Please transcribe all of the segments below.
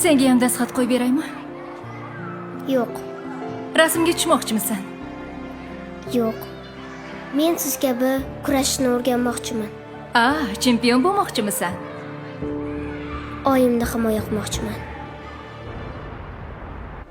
Senga ham dastxat qo'yib beraymi? Yo'q, Rasmga tushmoqchimisan? yo'q. Men siz kabi kurashishni o'rganmoqchiman. Chempion bo'lmoqchimisan? Oyimni himoya qilmoqchiman.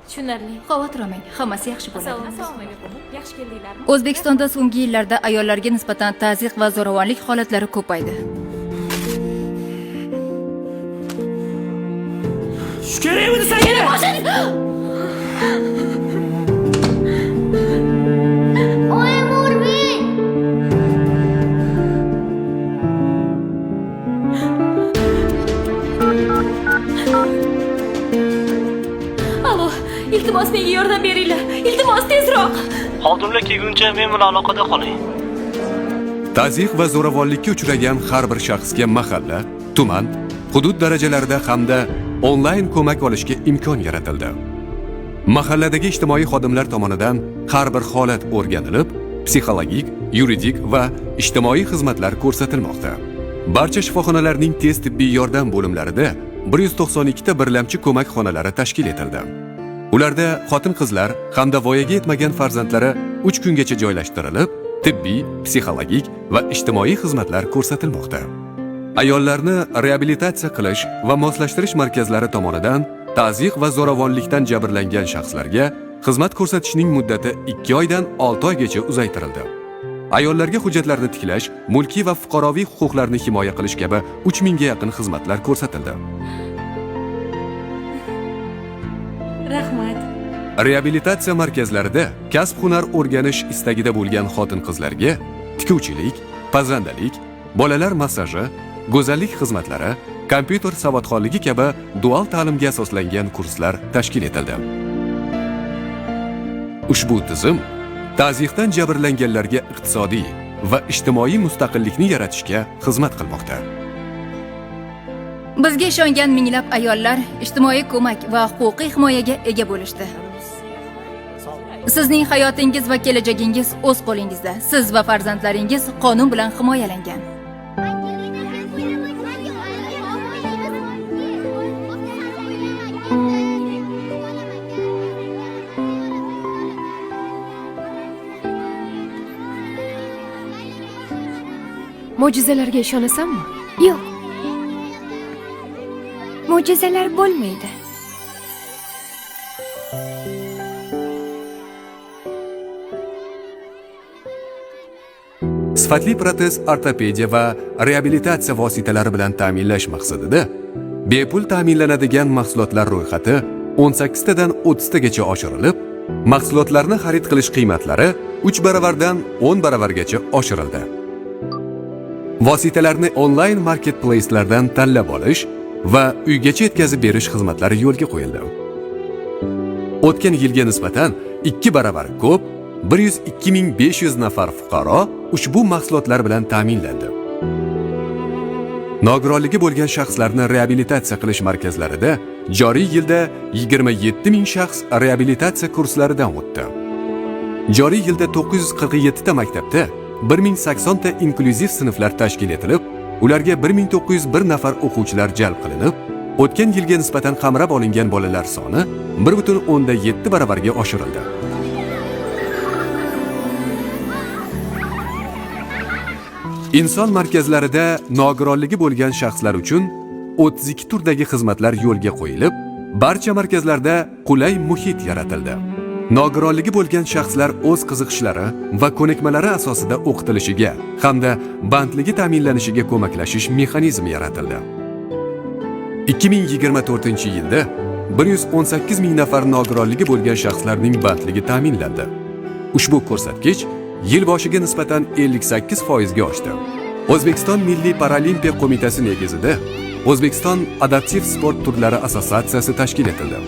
Tushunarli. Xavotir olmang, hammasi yaxshi bo'ladi. Assalomu alaykum. Yaxshi keldinglarmi? O'zbekistonda so'nggi yillarda ayollarga nisbatan tazyiq va zo'ravonlik holatlari ko'paydi. Shu kerak edi senga. Oyim urmang! Alo, iltimos menga yordam beringlar. Iltimos tezroq. Xodimlar kelguncha men bilan aloqada qoling. Tazyiq va zo'ravonlikka uchragan har bir shaxsga mahalla, tuman, hudud darajalarida hamda onlayn ko'mak olishga imkon yaratildi. Mahalladagi ijtimoiy xodimlar tomonidan har bir holat o'rganilib, psixologik, yuridik va ijtimoiy xizmatlar ko'rsatilmoqda. Barcha shifoxonalarning tez tibbiy yordam bo'limlarida 192 ta birlamchi ko'mak xonalari tashkil etildi. Ularda xotin-qizlar hamda voyaga yetmagan farzandlari 3 kungacha joylashtirilib, tibbiy, psixologik va ijtimoiy xizmatlar ko'rsatilmoqda. Ayollarni reabilitatsiya qilish va moslashtirish markazlari tomonidan tazyiq va zo'ravonlikdan jabrlangan shaxslarga xizmat ko'rsatishning muddati 2 oydan 6 oygacha uzaytirildi. Ayollarga hujjatlarni tiklash, mulkiy va fuqaroviy huquqlarni himoya qilish kabi 3000 ga yaqin xizmatlar ko'rsatildi. Rahmat. Reabilitatsiya markazlarida kasb-hunar o'rganish istagida bo'lgan xotin-qizlarga tikuvchilik, pazrandalik, bolalar massaji, go'zallik xizmatlari, kompyuter savodxonligi kabi dual ta'limga asoslangan kurslar tashkil etildi. Ushbu tizim tazyiqdan jabrlanganlarga iqtisodiy va ijtimoiy mustaqillikni yaratishga xizmat qilmoqda. Bizga ishongan minglab ayollar ijtimoiy ko'mak va huquqiy himoyaga ega bo'lishdi. Sizning hayotingiz va kelajagingiz o'z qo'lingizda. Siz va farzandlaringiz qonun bilan himoyalangan. Mo'jizalarga ishonasanmi? Yo'q. Mo'jizalar bo'lmaydi. Sifatli protez, ortopediya va reabilitatsiya vositalari bilan ta'minlash maqsadida bepul ta'minlanadigan mahsulotlar ro'yxati 18 tadan 30 tagacha oshirilib, mahsulotlarni xarid qilish qiymatlari 3 baravardan 10 baravargacha oshirildi. Vositalarni onlayn marketplace'lardan tanlab olish va uygacha yetkazib berish xizmatlari yo'lga qo'yildi. O'tgan yilga nisbatan 2 baravar ko'p 102.500 nafar fuqaro ushbu mahsulotlar bilan ta'minlandi. Nogironligi bo'lgan shaxslarni reabilitatsiya qilish markazlarida joriy yilda 27.000 shaxs reabilitatsiya kurslaridan o'tdi. Joriy yilda 947 ta maktabda 1080 ta inklyuziv sinflar tashkil etilib, ularga 1901 nafar o'quvchilar jalb qilinib, o'tgan yilga nisbatan qamrab olingan bolalar soni 1.7 baravarga oshirildi. Inson markazlarida nogironligi bo'lgan shaxslar uchun 32 turdagi xizmatlar yo'lga qo'yilib, barcha markazlarda qulay muhit yaratildi. Nogironligi bo'lgan shaxslar o'z qiziqishlari va ko'nikmalari asosida o'qitilishiga hamda bandligi ta'minlanishiga ko'maklashish mexanizmi yaratildi. 2024-yilda 118 ming nafar nogironligi bo'lgan shaxslarning bandligi ta'minlandi. Ushbu ko'rsatkich yil boshiga nisbatan 58% ga oshdi. O'zbekiston Milliy Paralimpiya qo'mitasi negizida O'zbekiston adaptiv sport turlari assotsiatsiyasi tashkil etildi.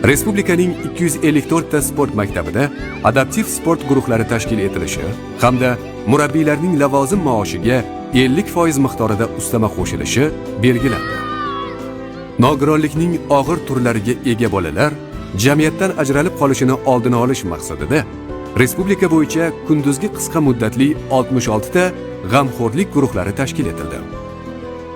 Respublikaning 254 ta sport maktabida adaptiv sport guruhlari tashkil etilishi hamda murabbiylarning lavozim maoshiga 50% miqdorida ustama qo'shilishi belgilandi. Nogironlikning og'ir turlariga ega bolalar jamiyatdan ajralib qolishini oldini olish maqsadida respublika bo'yicha kunduzgi qisqa muddatli 66 ta g'amxo'rlik guruhlari tashkil etildi.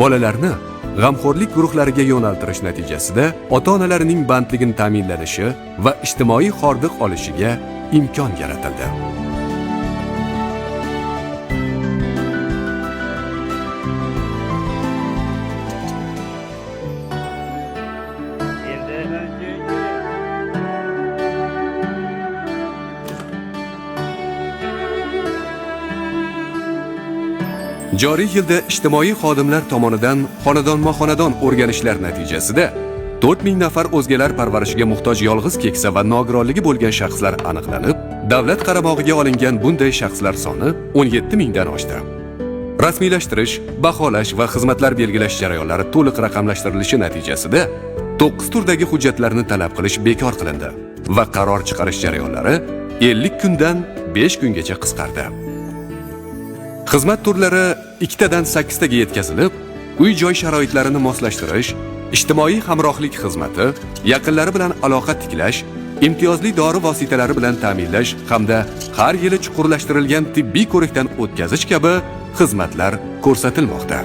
Bolalarni g'amxo'rlik guruhlariga yo'naltirish natijasida ota-onalarning bandligini ta'minlanishi va ijtimoiy hordiq olishiga imkon yaratildi. Joriy yilda ijtimoiy xodimlar tomonidan xonadonma-xonadon o'rganishlar natijasida 4000 nafar o'zgalar parvarishiga muhtoj yolg'iz keksa va nogironligi bo'lgan shaxslar aniqlanib, davlat qaramog'iga olingan bunday shaxslar soni 17 dan oshdi. Rasmiylashtirish, baholash va xizmatlar belgilash jarayonlari to'liq raqamlashtirilishi natijasida 9 turdagi hujjatlarni talab qilish bekor qilindi va qaror chiqarish jarayonlari 50 kundan 5 kungacha qisqardi. Xizmat turlari 2 dan 8 taga yetkazilib, uy-joy sharoitlarini moslashtirish, ijtimoiy hamrohlik xizmati, yaqinlari bilan aloqa tiklash, imtiyozli dori vositalari bilan ta'minlash hamda har yili chuqurlashtirilgan tibbiy ko'rikdan o'tkazish kabi xizmatlar ko'rsatilmoqda.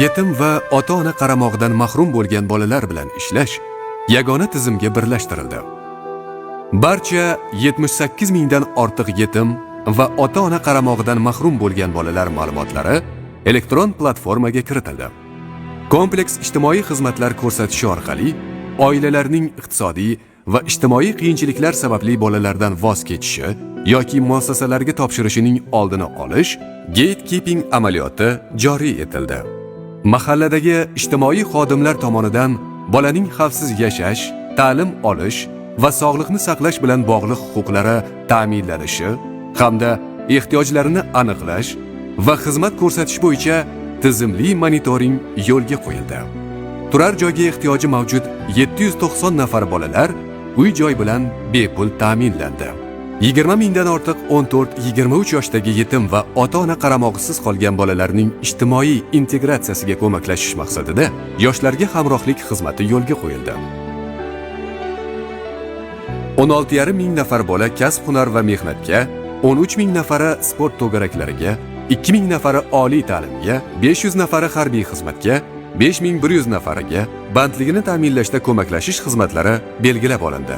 Yetim va ota-ona qaramog'idan mahrum bo'lgan bolalar bilan ishlash yagona tizimga birlashtirildi. Barcha 78 mingdan ortiq yetim va ota-ona qaramog'idan mahrum bo'lgan bolalar ma'lumotlari elektron platformaga kiritildi. Kompleks ijtimoiy xizmatlar ko'rsatishi orqali oilalarning iqtisodiy va ijtimoiy qiyinchiliklar sababli bolalardan voz kechishi yoki muassasalarga topshirishining oldini olish gatekeeping amaliyoti joriy etildi. Mahalladagi ijtimoiy xodimlar tomonidan bolaning xavfsiz yashash, ta'lim olish va sog'liqni saqlash bilan bog'liq huquqlari ta'minlanishi hamda ehtiyojlarini aniqlash va xizmat ko'rsatish bo'yicha tizimli monitoring yo'lga qo'yildi. Turar joyga ehtiyoji mavjud 790 nafar bolalar uy-joy bilan bepul ta'minlandi. 20 mingdan ortiq 14-23 yoshdagi yetim va ota-ona qaramog'isiz qolgan bolalarning ijtimoiy integratsiyasiga ko'maklashish maqsadida yoshlarga hamrohlik xizmati yo'lga qo'yildi. 16,5 ming nafar bola kasb-hunar va mehnatga, 13 ming nafari sport to'garaklariga, 2 ming nafari oliy ta'limga, 500 nafari harbiy xizmatga, 5100 nafariga bandligini ta'minlashda ko'maklashish xizmatlari belgilab olindi.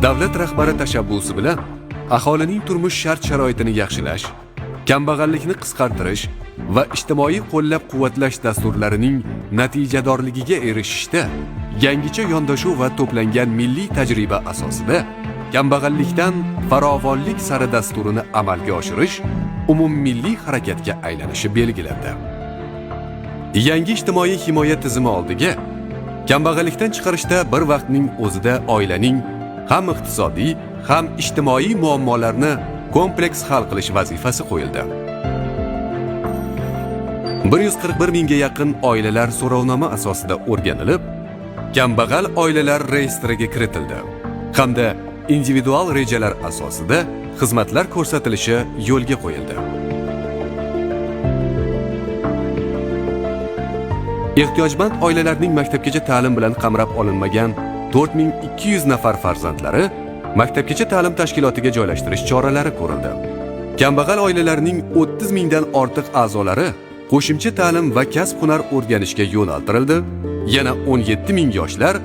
Davlat rahbari tashabbusi bilan aholining turmush shart-sharoitini yaxshilash, kambag'allikni qisqartirish va ijtimoiy qo'llab-quvvatlash dasturlarining natijadorligiga erishishda yangicha yondashuv va to'plangan milliy tajriba asosida kambag'allikdan farovonlik sari dasturini amalga oshirish umummilliy harakatga aylanishi belgilandi. Yangi ijtimoiy himoya tizimi oldiga kambag'allikdan chiqarishda bir vaqtning o'zida oilaning ham iqtisodiy, ham ijtimoiy muammolarni kompleks hal qilish vazifasi qo'yildi. 141 mingga yaqin oilalar so'rovnoma asosida o'rganilib, kambag'al oilalar reyestriga kiritildi hamda individual rejalar asosida xizmatlar ko'rsatilishi yo'lga qo'yildi. Ehtiyojmand oilalarning maktabgacha ta'lim bilan qamrab olinmagan 4200 nafar farzandlari maktabgacha ta'lim tashkilotiga joylashtirish choralari ko'rildi. Kambag'al oilalarning 30 mingdan ortiq a'zolari qo'shimcha ta'lim va kasb-hunar o'rganishga yo'naltirildi. Yana 17 ming yoshlar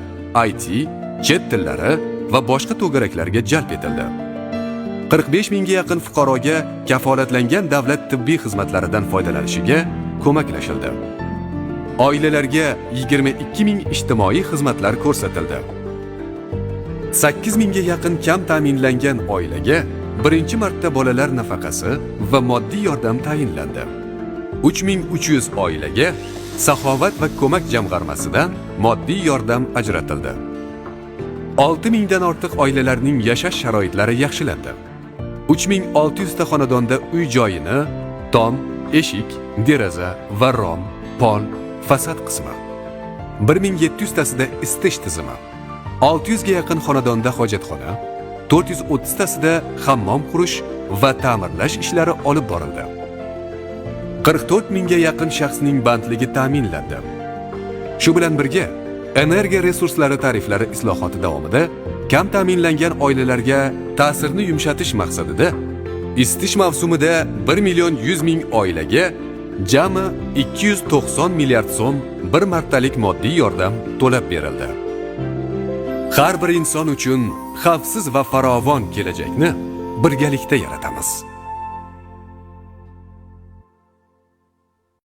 IT, chet tillari va boshqa to'garaklarga jalb etildi. 45 mingga yaqin fuqaroga kafolatlangan davlat tibbiy xizmatlaridan foydalanishiga ko'maklashildi. Oilalarga 22 ming ijtimoiy xizmatlar ko'rsatildi. 8 mingga yaqin kam ta'minlangan oilaga birinchi marta bolalar nafaqasi va moddiy yordam tayinlandi. 3300 oilaga Saxovat va ko'mak jamg'armasidan moddiy yordam ajratildi. 6 mingdan ortiq oilalarning yashash sharoitlari yaxshilandi. 3600 ta xonadonda uy-joyini tom, eshik, deraza va rom, pol, fasad qismi, 1700 tasida isitish tizimi, 600 ga yaqin xonadonda hojatxona, 430 tasida hammom qurish va ta'mirlash ishlari olib borildi. 44 mingga yaqin shaxsning bandligi ta'minlandi. Shu bilan birga, energiya resurslari tariflari islohoti davomida kam ta'minlangan oilalarga ta'sirini yumshatish maqsadida isitish mavsumida 1 million 100 ming oilaga jami 290 milliard so'm bir martalik moddiy yordam to'lab berildi. Har bir inson uchun xavfsiz va farovon kelajakni birgalikda yaratamiz.